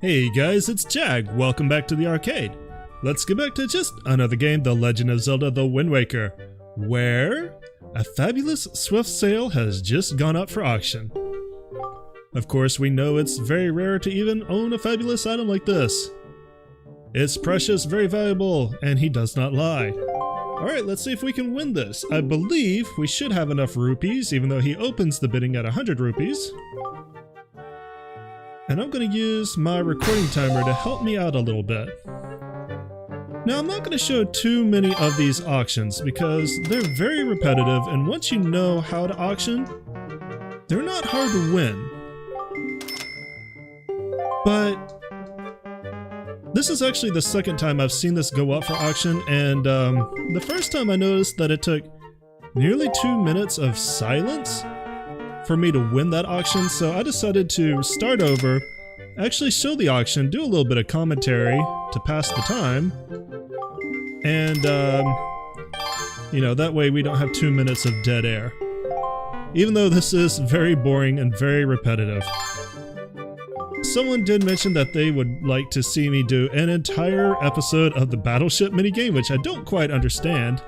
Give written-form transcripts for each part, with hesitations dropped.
Hey guys, it's Jag. Welcome back to the arcade. Let's get back to just another game, The Legend of Zelda: The Wind Waker, where a fabulous swift sail has just gone up for auction. Of course, we know it's very rare to even own a fabulous item like this. It's precious, very valuable, and he does not lie. Alright, let's see if we can win this. I believe we should have enough rupees, even though he opens the bidding at 100 rupees. And I'm going to use my recording timer to help me out a little bit. Now, I'm not going to show too many of these auctions because they're very repetitive, and once you know how to auction, they're not hard to win. But this is actually the second time I've seen this go up for auction, and the first time I noticed that it took nearly 2 minutes of silence for me to win that auction, so I decided to start over, actually show the auction, do a little bit of commentary to pass the time, and you know, that way we don't have 2 minutes of dead air. Even though this is very boring and very repetitive. Someone did mention that they would like to see me do an entire episode of the Battleship minigame, which I don't quite understand.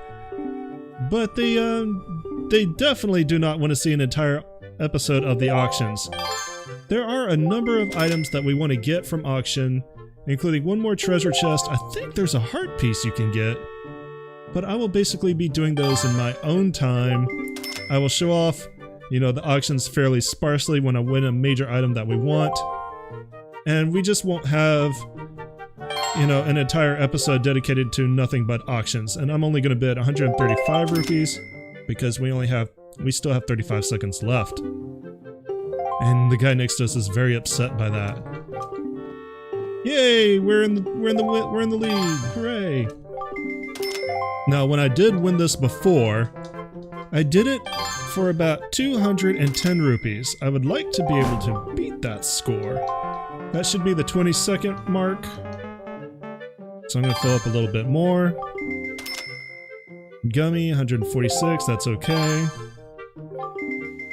But they definitely do not want to see an entire episode of the auctions. There are a number of items that we want to get from auction, including one more treasure chest. I think there's a heart piece you can get. But I will basically be doing those in my own time. I will show off, you know, the auctions fairly sparsely when I win a major item that we want. And we just won't have, you know, an entire episode dedicated to nothing but auctions. And I'm only going to bid 135 rupees because we still have 35 seconds left. And the guy next to us is very upset by that. Yay! We're in the lead! Hooray! Now, when I did win this before, I did it for about 210 rupees. I would like to be able to beat that score. That should be the 20-second mark. So I'm going to fill up a little bit more. Gummy, 146, that's okay.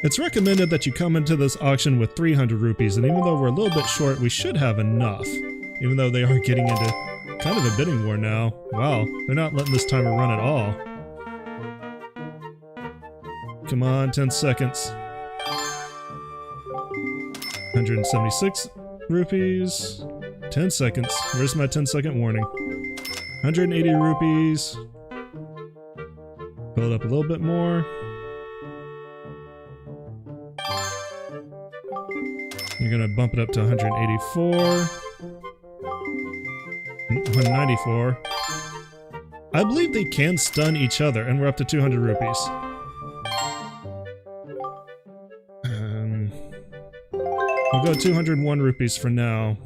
It's recommended that you come into this auction with 300 rupees, and even though we're a little bit short, we should have enough. Even though they are getting into kind of a bidding war now. Wow, they're not letting this timer run at all. Come on, 10 seconds. 176 rupees. 10 seconds. Where's my 10-second warning? 180 rupees. Build up a little bit more. You're gonna bump it up to 184. 194. I believe they can stun each other, and we're up to 200 rupees. We'll go 201 rupees for now.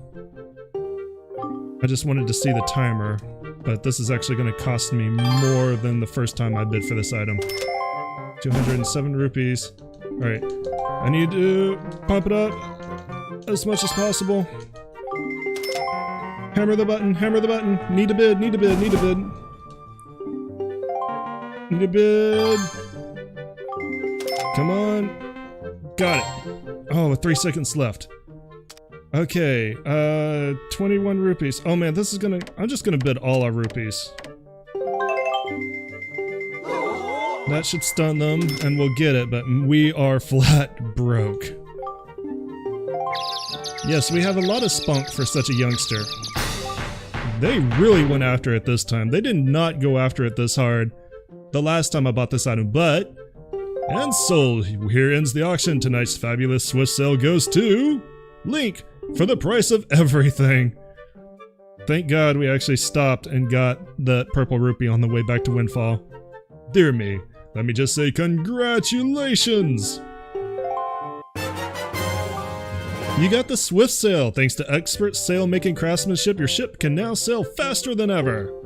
I just wanted to see the timer, but this is actually going to cost me more than the first time I bid for this item. 207 rupees. Alright, I need to pump it up as much as possible. Hammer the button, hammer the button. Need to bid, need to bid, need to bid. Need to bid. Come on. Got it. Oh, 3 seconds left. Okay, 21 rupees. Oh man, this is gonna... I'm just gonna bid all our rupees. That should stun them, and we'll get it, but we are flat broke. Yes, we have a lot of spunk for such a youngster. They really went after it this time. They did not go after it this hard the last time I bought this item, but... And sold. Here ends the auction. Tonight's fabulous Swiss sale goes to... Link, for the price of everything. Thank God we actually stopped and got that purple rupee on the way back to Windfall. Dear me, let me just say congratulations! You got the Swift Sail. Thanks to expert sail-making craftsmanship, your ship can now sail faster than ever.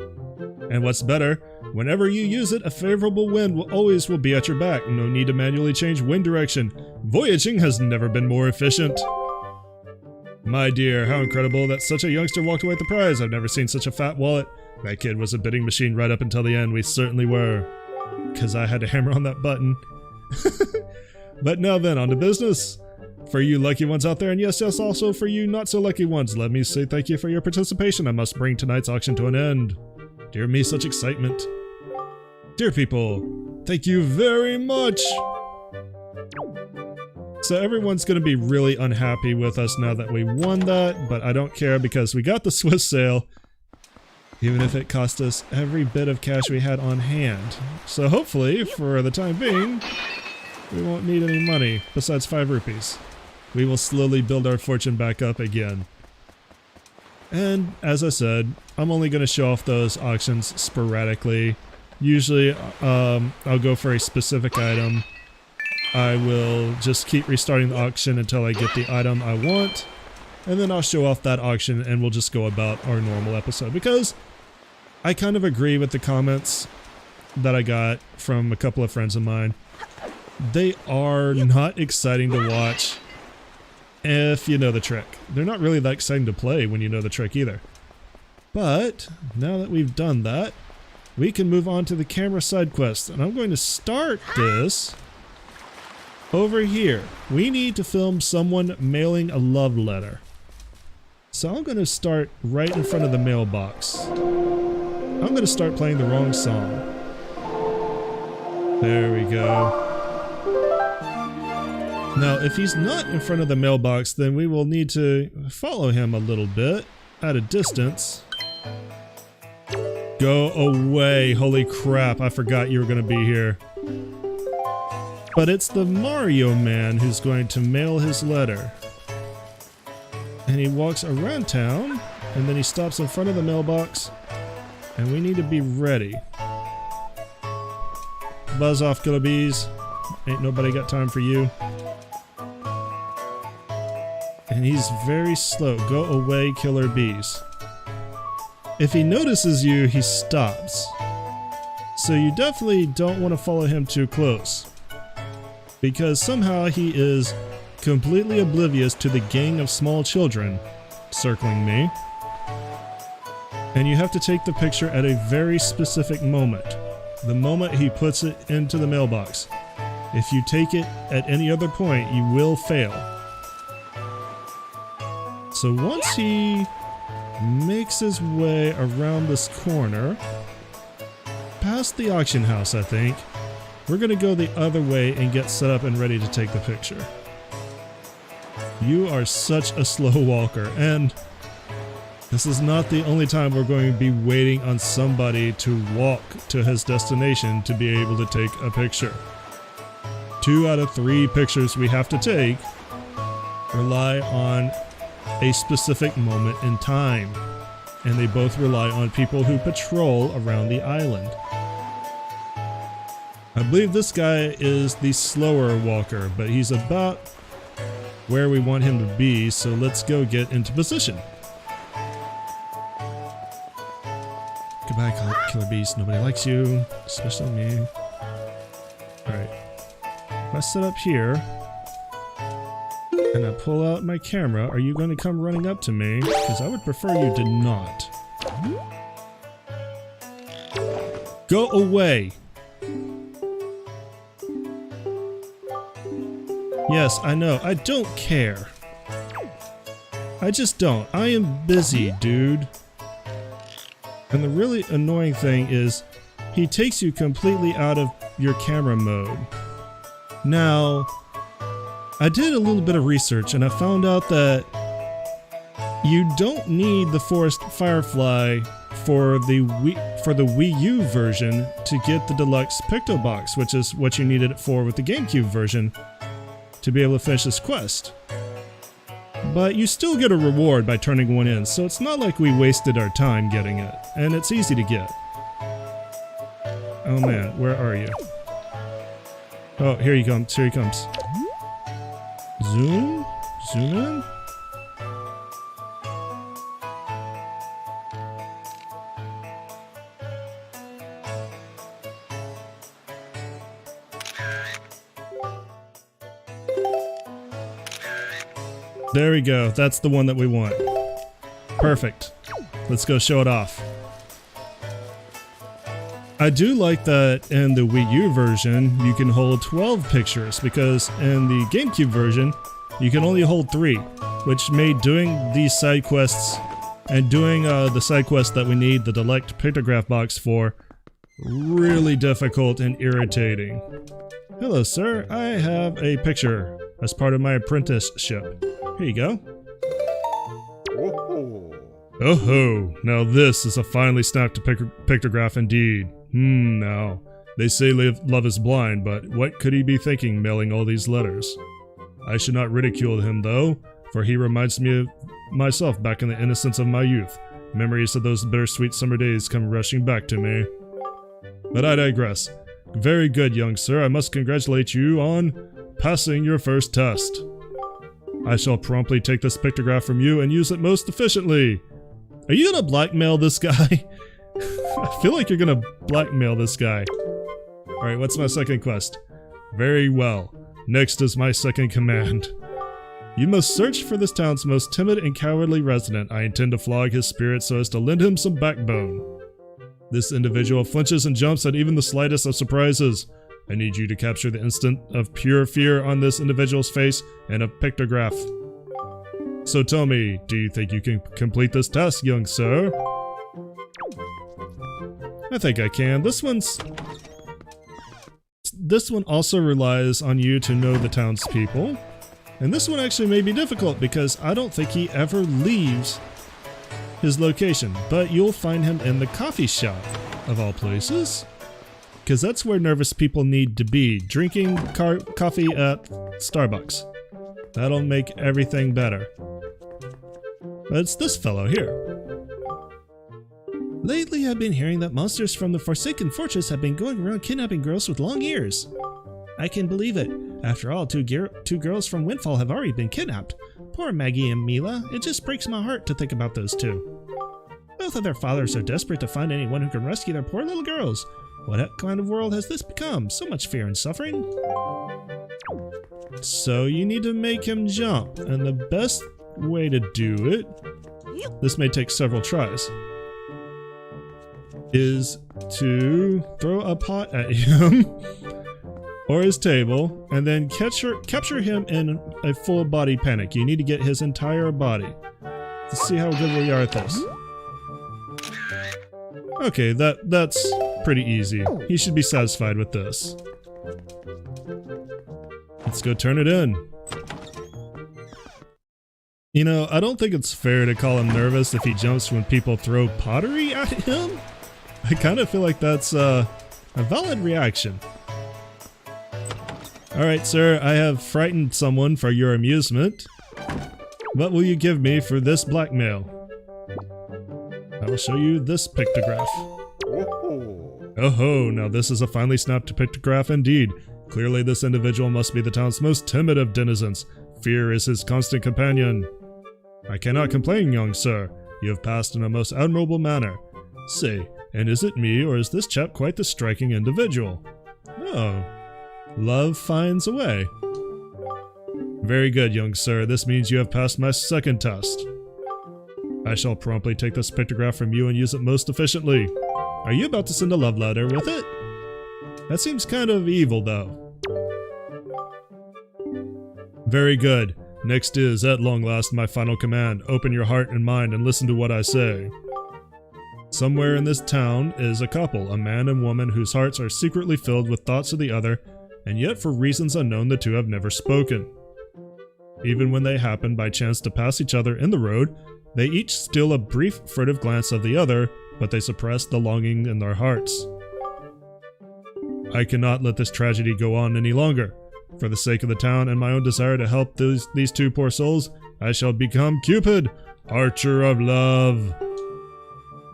And what's better, whenever you use it, a favorable wind will be at your back. No need to manually change wind direction. Voyaging has never been more efficient. My dear, how incredible that such a youngster walked away with the prize. I've never seen such a fat wallet. That kid was a bidding machine right up until the end. We certainly were. Because I had to hammer on that button. But now then, on to business. For you lucky ones out there, and yes, also for you not so lucky ones, let me say thank you for your participation. I must bring tonight's auction to an end. Dear me, such excitement. Dear people, thank you very much. So everyone's going to be really unhappy with us now that we won that, but I don't care because we got the Swiss sale, even if it cost us every bit of cash we had on hand. So hopefully, for the time being, we won't need any money besides 5 rupees. We will slowly build our fortune back up again. And as I said, I'm only going to show off those auctions sporadically. Usually, I'll go for a specific item. I will just keep restarting the auction until I get the item I want. And then I'll show off that auction and we'll just go about our normal episode. Because I kind of agree with the comments that I got from a couple of friends of mine. They are not exciting to watch if you know the trick. They're not really that exciting to play when you know the trick either. But now that we've done that, we can move on to the camera side quest. And I'm going to start this over here. We need to film someone mailing a love letter. So I'm going to start right in front of the mailbox. I'm going to start playing the wrong song. There we go. Now, if he's not in front of the mailbox, then we will need to follow him a little bit at a distance. Go away. Holy crap, I forgot you were going to be here. But it's the Mario Man who's going to mail his letter. And he walks around town, and then he stops in front of the mailbox, and we need to be ready. Buzz off, killer bees. Ain't nobody got time for you. And he's very slow. Go away, killer bees. If he notices you, he stops. So you definitely don't want to follow him too close. Because somehow he is completely oblivious to the gang of small children circling me. And you have to take the picture at a very specific moment. The moment he puts it into the mailbox. If you take it at any other point, you will fail. So once he makes his way around this corner, past the auction house I think, we're going to go the other way and get set up and ready to take the picture. You are such a slow walker, and this is not the only time we're going to be waiting on somebody to walk to his destination to be able to take a picture. 2 out of 3 pictures we have to take rely on a specific moment in time, and they both rely on people who patrol around the island. I believe this guy is the slower walker, but he's about where we want him to be, so let's go get into position. Goodbye, killer beast. Nobody likes you, especially me. Alright. If I set up here, and I pull out my camera, are you going to come running up to me? Because I would prefer you did not. Go away! Yes, I know. I don't care. I just don't. I am busy, dude. And the really annoying thing is, he takes you completely out of your camera mode. Now, I did a little bit of research and I found out that you don't need the Forest Firefly for the Wii U version to get the deluxe Picto Box, which is what you needed it for with the GameCube version to be able to finish this quest. But you still get a reward by turning one in, so it's not like we wasted our time getting it, and it's easy to get. Oh man, where are you? Oh, here he comes, here he comes. Zoom? Zoom in? There we go, that's the one that we want. Perfect. Let's go show it off. I do like that in the Wii U version, you can hold 12 pictures, because in the GameCube version, you can only hold 3, which made doing these side quests and doing the side quest that we need the Delect Pictograph box for really difficult and irritating. Hello, sir. I have a picture as part of my apprenticeship. Here you go. Oh ho! Now this is a finely snapped pictograph indeed. Now, they say love is blind, but what could he be thinking mailing all these letters? I should not ridicule him though, for he reminds me of myself back in the innocence of my youth. Memories of those bittersweet summer days come rushing back to me. But I digress. Very good, young sir. I must congratulate you on passing your first test. I shall promptly take this pictograph from you and use it most efficiently. Are you gonna blackmail this guy? I feel like you're gonna blackmail this guy. Alright, what's my second quest? Very well. Next is my second command. You must search for this town's most timid and cowardly resident. I intend to flog his spirit so as to lend him some backbone. This individual flinches and jumps at even the slightest of surprises. I need you to capture the instant of pure fear on this individual's face in a pictograph. So tell me, do you think you can complete this task, young sir? I think I can. This one also relies on you to know the townspeople. And this one actually may be difficult because I don't think he ever leaves his location, but you'll find him in the coffee shop, of all places. Because that's where nervous people need to be, drinking coffee at Starbucks. That'll make everything better. But it's this fellow here. Lately I've been hearing that monsters from the Forsaken Fortress have been going around kidnapping girls with long ears. I can believe it. After all, two girls from Windfall have already been kidnapped. Poor Maggie and Mila. It just breaks my heart to think about those two. Both of their fathers are desperate to find anyone who can rescue their poor little girls. What kind of world has this become? So much fear and suffering. So you need to make him jump, and the best way to do it, this may take several tries, is to throw a pot at him or his table and then capture him in a full body panic. You need to get his entire body. Let's see how good we are at this. Okay, that's pretty easy. He should be satisfied with this. Let's go turn it in. You know, I don't think it's fair to call him nervous if he jumps when people throw pottery at him. I kind of feel like that's a valid reaction. Alright, sir, I have frightened someone for your amusement. What will you give me for this blackmail? I will show you this pictograph. Oh ho, now this is a finely snapped pictograph indeed. Clearly this individual must be the town's most timid of denizens. Fear is his constant companion. I cannot complain, young sir. You have passed in a most admirable manner. Say, and is it me, or is this chap quite the striking individual? Oh. Love finds a way. Very good, young sir. This means you have passed my second test. I shall promptly take this pictograph from you and use it most efficiently. Are you about to send a love letter with it? That seems kind of evil, though. Very good. Next is, at long last, my final command. Open your heart and mind and listen to what I say. Somewhere in this town is a couple, a man and woman whose hearts are secretly filled with thoughts of the other, and yet for reasons unknown the two have never spoken. Even when they happen by chance to pass each other in the road, they each steal a brief furtive glance of the other, but they suppress the longing in their hearts. I cannot let this tragedy go on any longer. For the sake of the town and my own desire to help these two poor souls, I shall become Cupid, Archer of Love.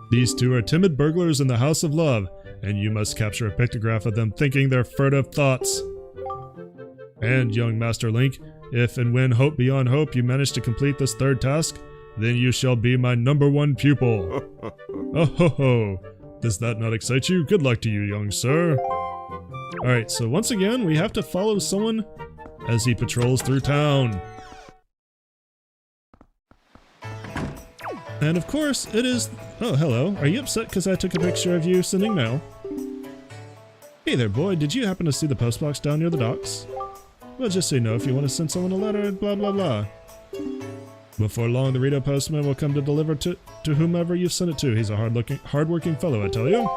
These two are timid burglars in the House of Love, and you must capture a pictograph of them thinking their furtive thoughts. And, young Master Link, if and when hope beyond hope you manage to complete this third task, then you shall be my #1 pupil. Oh ho ho! Does that not excite you? Good luck to you, young sir. Alright, so once again, we have to follow someone as he patrols through town. And of course, it is... Oh, hello. Are you upset because I took a picture of you sending mail? Hey there, boy. Did you happen to see the postbox down near the docks? Well, just so you know, if you want to send someone a letter, blah blah blah. Before long, the Rito postman will come to deliver to whomever you've sent it to. He's a hard-working fellow, I tell you.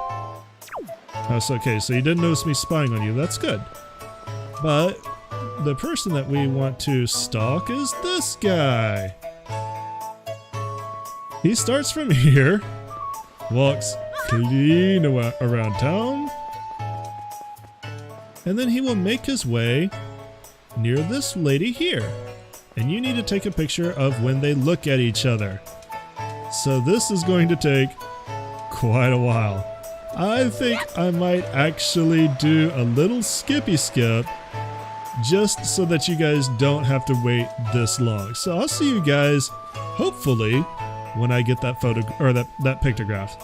That's okay, so you didn't notice me spying on you. That's good. But the person that we want to stalk is this guy. He starts from here, walks clean around town, and then he will make his way near this lady here. And you need to take a picture of when they look at each other. So this is going to take quite a while. I think I might actually do a little skippy skip just so that you guys don't have to wait this long. So I'll see you guys, hopefully, when I get that photo or that pictograph.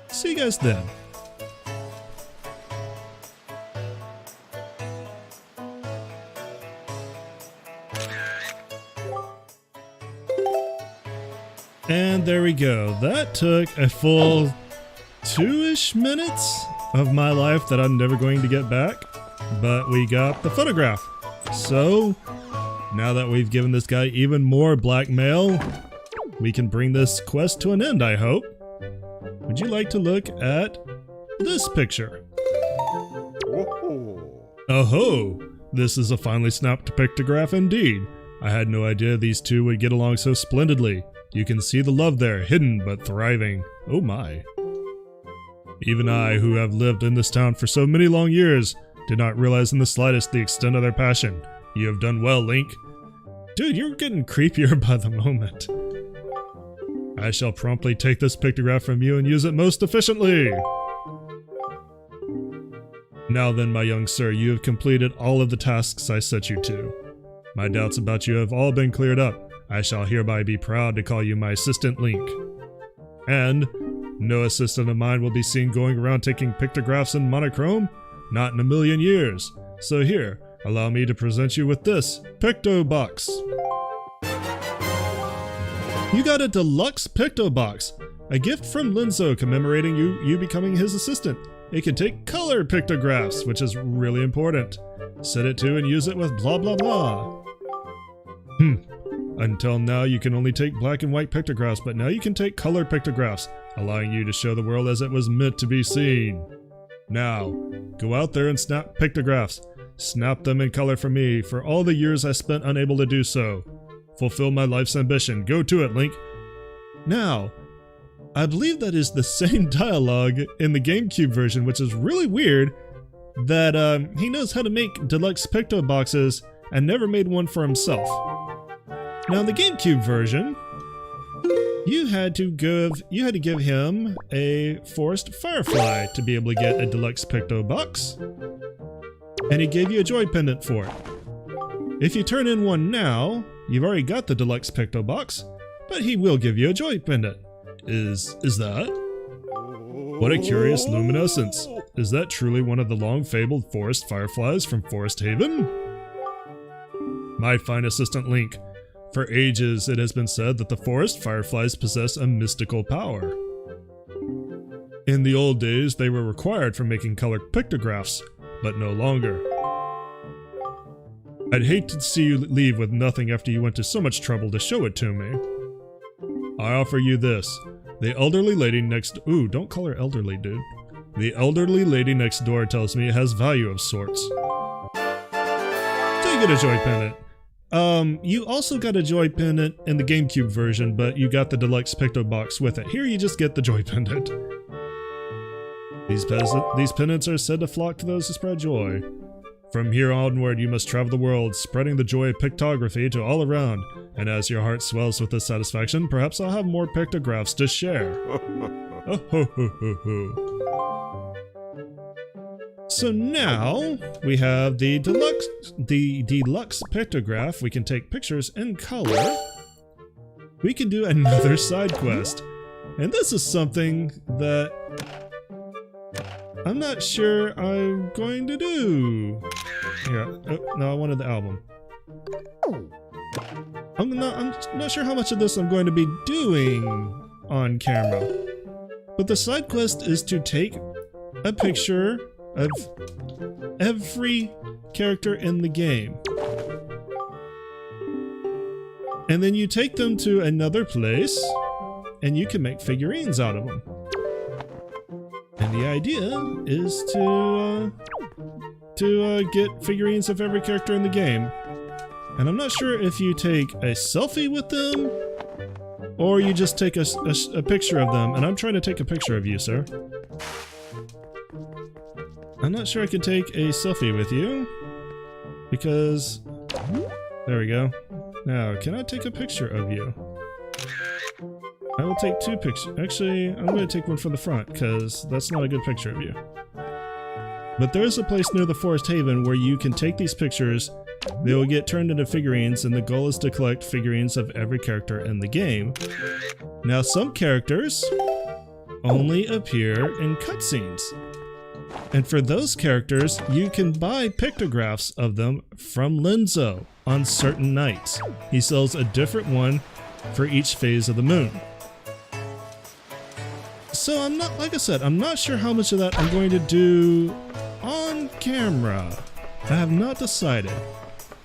See you guys then. And there we go. That took a full 2-ish minutes of my life that I'm never going to get back. But we got the photograph. So, now that we've given this guy even more blackmail, we can bring this quest to an end, I hope. Would you like to look at this picture? Oh-ho! This is a finely snapped pictograph indeed. I had no idea these two would get along so splendidly. You can see the love there, hidden but thriving. Oh my. Even I, who have lived in this town for so many long years, did not realize in the slightest the extent of their passion. You have done well, Link. Dude, you're getting creepier by the moment. I shall promptly take this pictograph from you and use it most efficiently. Now then, my young sir, you have completed all of the tasks I set you to. My doubts about you have all been cleared up. I shall hereby be proud to call you my assistant, Link. And no assistant of mine will be seen going around taking pictographs in monochrome, not in a million years. So here, allow me to present you with this Picto Box. You got a deluxe Picto Box, a gift from Linzo commemorating you becoming his assistant. It can take color pictographs, which is really important. Set it to and use it with blah blah blah. Until now, you can only take black and white pictographs, but now you can take color pictographs, allowing you to show the world as it was meant to be seen. Now, go out there and snap pictographs. Snap them in color for me, for all the years I spent unable to do so. Fulfill my life's ambition. Go to it, Link. Now, I believe that is the same dialogue in the GameCube version, which is really weird that he knows how to make deluxe picto boxes and never made one for himself. Now in the GameCube version, you had to give him a forest firefly to be able to get a deluxe picto box, and he gave you a joy pendant for it. If you turn in one now, you've already got the deluxe picto box, but he will give you a joy pendant. Is that? What a curious luminescence. Is that truly one of the long-fabled forest fireflies from Forest Haven? My fine assistant Link. For ages, it has been said that the forest fireflies possess a mystical power. In the old days, they were required for making colored pictographs, but no longer. I'd hate to see you leave with nothing after you went to so much trouble to show it to me. I offer you this. The elderly lady next— ooh, don't call her elderly, dude. The elderly lady next door tells me it has value of sorts. So you get a joy pendant. You also got a joy pendant in the GameCube version, but you got the deluxe picto box with it. Here you just get the joy pendant. These pendants are said to flock to those who spread joy. From here onward, you must travel the world, spreading the joy of pictography to all around. And as your heart swells with this satisfaction, perhaps I'll have more pictographs to share. So now we have the deluxe pictograph. We can take pictures in color. We can do another side quest. And this is something that I'm not sure I'm going to do. Here, oh, no, I wanted the album. I'm not sure how much of this I'm going to be doing on camera. But the side quest is to take a picture of every character in the game. And then you take them to another place and you can make figurines out of them. And the idea is to get figurines of every character in the game. And I'm not sure if you take a selfie with them or you just take a picture of them. And I'm trying to take a picture of you, sir. I'm not sure I can take a selfie with you because... There we go. Now, can I take a picture of you? I will take 2 pictures. Actually, I'm going to take one from the front because that's not a good picture of you. But there is a place near the Forest Haven where you can take these pictures. They will get turned into figurines, and the goal is to collect figurines of every character in the game. Now, some characters only appear in cutscenes. And for those characters, you can buy pictographs of them from Linzo on certain nights. He sells a different one for each phase of the moon. So I'm not, like I said, I'm not sure how much of that I'm going to do on camera. I have not decided.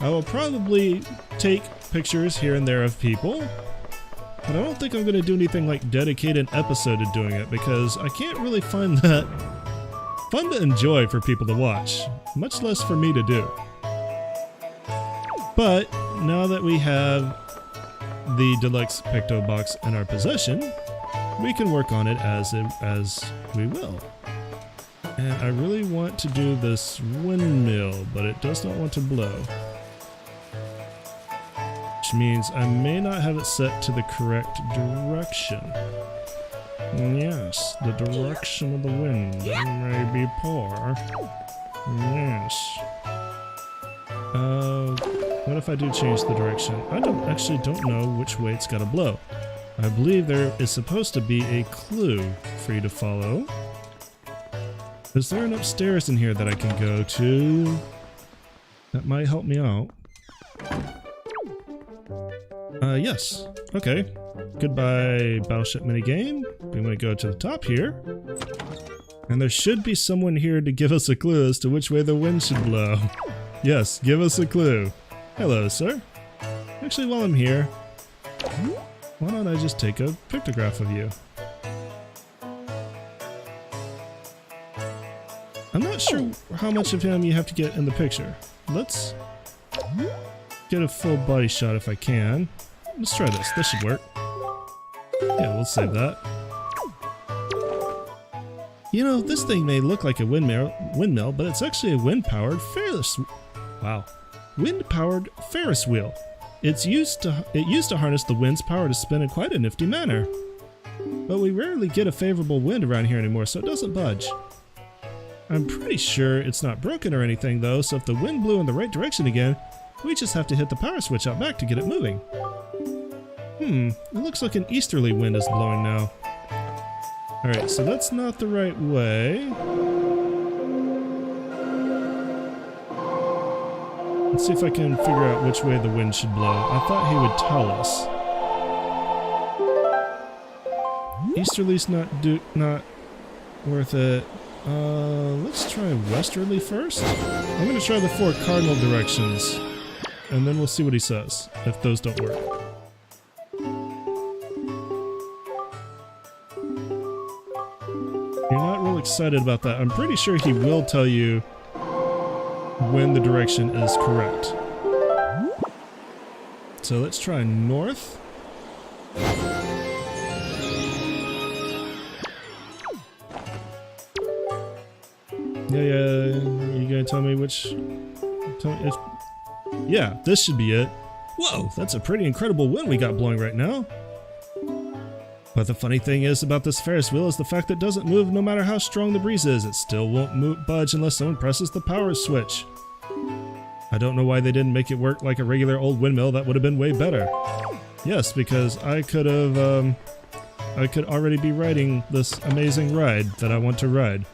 I will probably take pictures here and there of people, but I don't think I'm going to do anything like dedicate an episode to doing it because I can't really find that fun to enjoy for people to watch, much less for me to do. But now that we have the deluxe picto box in our possession, we can work on it as we will. And I really want to do this windmill, but it does not want to blow. Which means I may not have it set to the correct direction. Yes, the direction of the wind may be poor. Yes. What if I do change the direction? I don't know which way it's gotta blow. I believe there is supposed to be a clue for you to follow. Is there an upstairs in here that I can go to? That might help me out. Yes. Okay. Goodbye, Battleship minigame. We want to go to the top here. And there should be someone here to give us a clue as to which way the wind should blow. Yes, give us a clue. Hello, sir. Actually, while I'm here, why don't I just take a pictograph of you? I'm not sure how much of him you have to get in the picture. Let's get a full body shot if I can. Let's try this. This should work. Yeah, we'll save that. You know, this thing may look like a windmill, but it's actually a wind-powered Ferris wheel. It used to harness the wind's power to spin in quite a nifty manner. But we rarely get a favorable wind around here anymore, so it doesn't budge. I'm pretty sure it's not broken or anything though, so if the wind blew in the right direction again, we just have to hit the power switch out back to get it moving. It looks like an easterly wind is blowing now. Alright, so that's not the right way. Let's see if I can figure out which way the wind should blow. I thought he would tell us. Easterly's not worth it. Let's try westerly first. I'm going to try the 4 cardinal directions, and then we'll see what he says, if those don't work. You're not real excited about that. I'm pretty sure he will tell you when the direction is correct. So let's try north. Yeah, you gonna tell me which... Yeah, this should be it. Whoa, that's a pretty incredible wind we got blowing right now. But the funny thing is about this Ferris wheel is the fact that it doesn't move no matter how strong the breeze is. It still won't budge unless someone presses the power switch. I don't know why they didn't make it work like a regular old windmill. That would have been way better. Yes, because I could already be riding this amazing ride that I want to ride.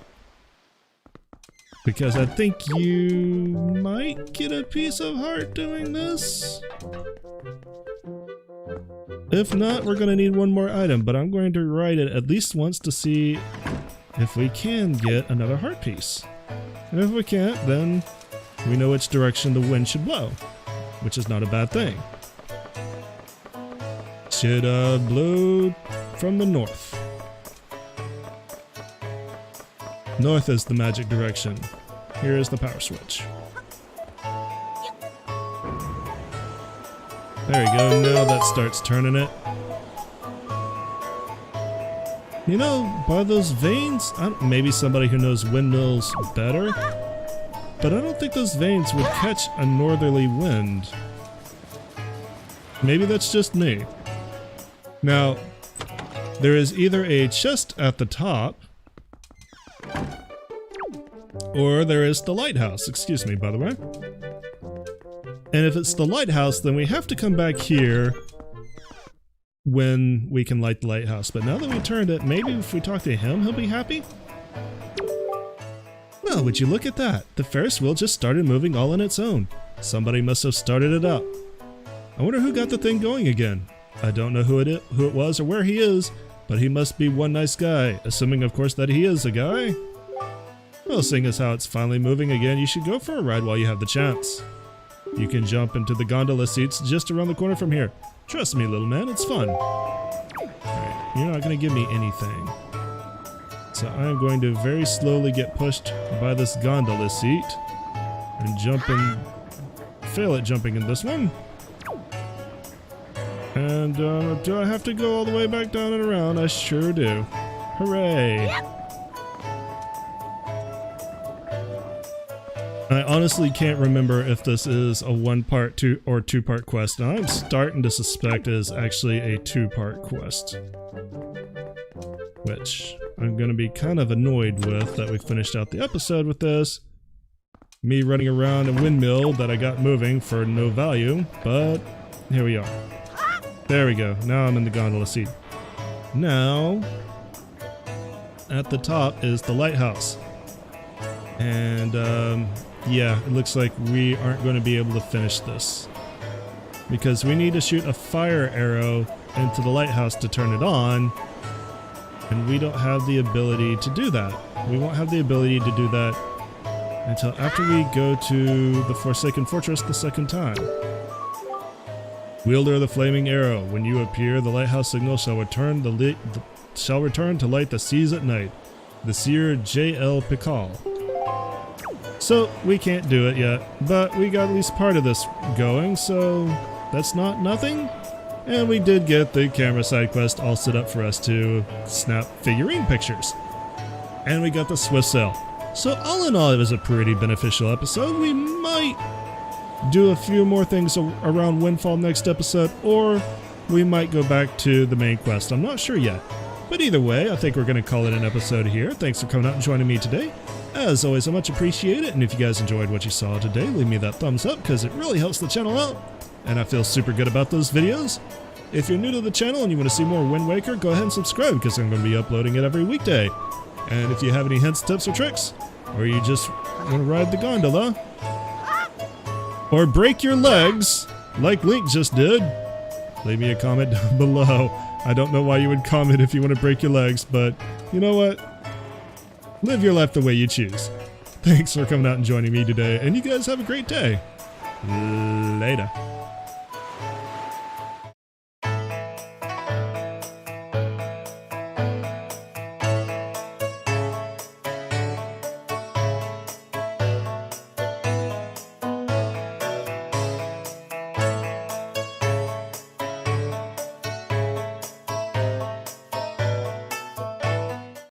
Because I think you might get a piece of heart doing this. If not, we're going to need one more item, but I'm going to ride it at least once to see if we can get another heart piece. And if we can't, then we know which direction the wind should blow, which is not a bad thing. Should blow from the north. North is the magic direction. Here is the power switch. There we go, now that starts turning it. You know, by those vanes, maybe somebody who knows windmills better, but I don't think those vanes would catch a northerly wind. Maybe that's just me. Now, there is either a chest at the top, or there is the lighthouse, excuse me, by the way. And if it's the lighthouse, then we have to come back here when we can light the lighthouse. But now that we turned it, maybe if we talk to him, he'll be happy? Well, would you look at that? The Ferris wheel just started moving all on its own. Somebody must have started it up. I wonder who got the thing going again. I don't know who it was or where he is, but he must be one nice guy, assuming of course that he is a guy. Well, seeing as how it's finally moving again, you should go for a ride while you have the chance. You can jump into the gondola seats just around the corner from here. Trust me, little man, it's fun. Alright, you're not going to give me anything. So I'm going to very slowly get pushed by this gondola seat and fail at jumping in this one. And do I have to go all the way back down and around? I sure do. Hooray! I honestly can't remember if this is a one-part or two-part quest, and I'm starting to suspect it is actually a two-part quest. Which I'm going to be kind of annoyed with that we finished out the episode with this. Me running around a windmill that I got moving for no value, but here we are. There we go, now I'm in the gondola seat. Now, at the top is the lighthouse. And yeah, it looks like we aren't going to be able to finish this. Because we need to shoot a fire arrow into the lighthouse to turn it on. And we don't have the ability to do that. We won't have the ability to do that until after we go to the Forsaken Fortress the second time. Wielder of the Flaming Arrow, when you appear, the lighthouse signal shall return to light the seas at night. The seer J.L. Pical. So, we can't do it yet, but we got at least part of this going, so that's not nothing. And we did get the camera side quest all set up for us to snap figurine pictures. And we got the Swift Sail. So all in all, it was a pretty beneficial episode. We might do a few more things around Windfall next episode, or we might go back to the main quest. I'm not sure yet. But either way, I think we're going to call it an episode here. Thanks for coming out and joining me today. As always, I much appreciate it, and if you guys enjoyed what you saw today, leave me that thumbs up because it really helps the channel out, and I feel super good about those videos. If you're new to the channel and you want to see more Wind Waker, go ahead and subscribe because I'm going to be uploading it every weekday. And if you have any hints, tips, or tricks, or you just want to ride the gondola, or break your legs, like Link just did, leave me a comment down below. I don't know why you would comment if you want to break your legs, but you know what? Live your life the way you choose. Thanks for coming out and joining me today, and you guys have a great day. Later.